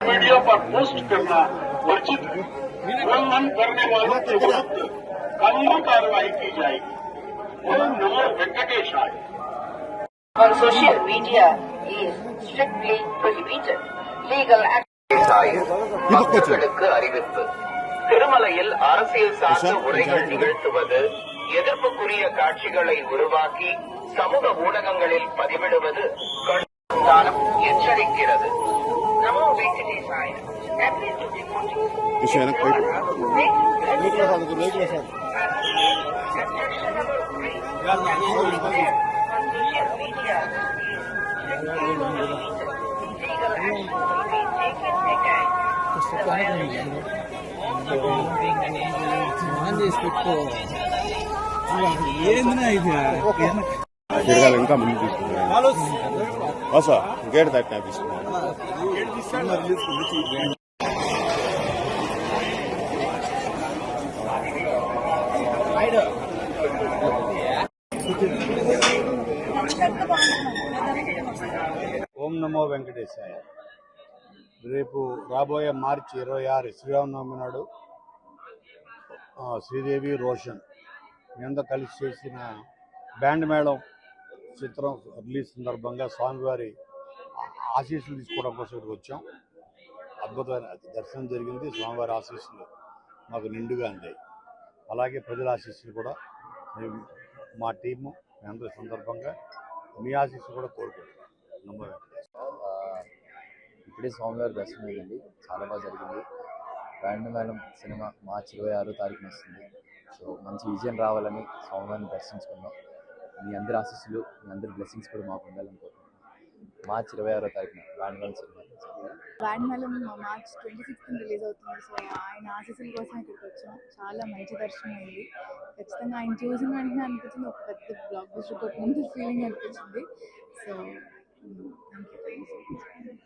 Video पर post करना वर्जित है। उल्लंघन करने वालों के विरुद्ध कानूनी कार्रवाई की जाएगी। ओम नमो वेंकटेशाय। On social media is strictly prohibited. Legal action. மக்களுக்கு அறிவிப்பு. திருமலையில் அரசியல் சார்ந்த உரைகள் நிகழ்த்துவது, எதிர்ப்புக்குரிய காட்சிகளை உருவாக்கி சமூக ஊடகங்களில் பதிவிடுவது கடுமையான எச்சரிக்கிறது. நமோ வெங்கடேசாய. ఇంకా ముందు తీసుకున్నాను గేట్ దాటినా తీసుకున్నాను. ఓం నమో వెంకటేశాయ. రేపు రాబోయే మార్చి 26 శ్రీరామనవమి నాడు శ్రీదేవి రోషన్ మీద కలిసి చేసిన బ్యాండ్ మేళం చిత్రం రిలీజ్ సందర్భంగా స్వామివారి ఆశీస్సులు తీసుకోవడం కోసం ఇక్కడికి వచ్చాం. అద్భుతమైన దర్శనం జరిగింది. స్వామివారి ఆశీస్సులు మాకు నిండుగా అందాయి. అలాగే ప్రజల ఆశీస్సులు కూడా మా టీము అందరి సందర్భంగా మీ ఆశీస్సులు కూడా కోరుకుంటున్నాం. ఇప్పుడే స్వామివారి దర్శనం అయింది, చాలా బాగా జరిగింది. బ్యాండ్ మేళం సినిమా మార్చి 26వ తారీఖున వస్తుంది. సో మంచి విజయం రావాలని స్వామివారిని దర్శించుకున్నాం. మీ అందరి ఆశీస్సులు, మీ అందరి బ్లెస్సింగ్స్ కూడా మాకు ఉండాలనుకుంటున్నాం. మార్చి 26వ తారీఖున బ్యాండ్ మేళం సినిమా. Band Melam March 26th release అవుతుంది. సో ఆయన ఆశీస్సుల కోసం ఇక్కడికి వచ్చాం. చాలా మంచి దర్శనం అయింది. ఖచ్చితంగా ఆయన చూసిన వెంటనే అనిపించింది ఒక పెద్ద బ్లాక్ బస్టర్ కొట్టినంత ఫీలింగ్ అనిపించింది. So thank you.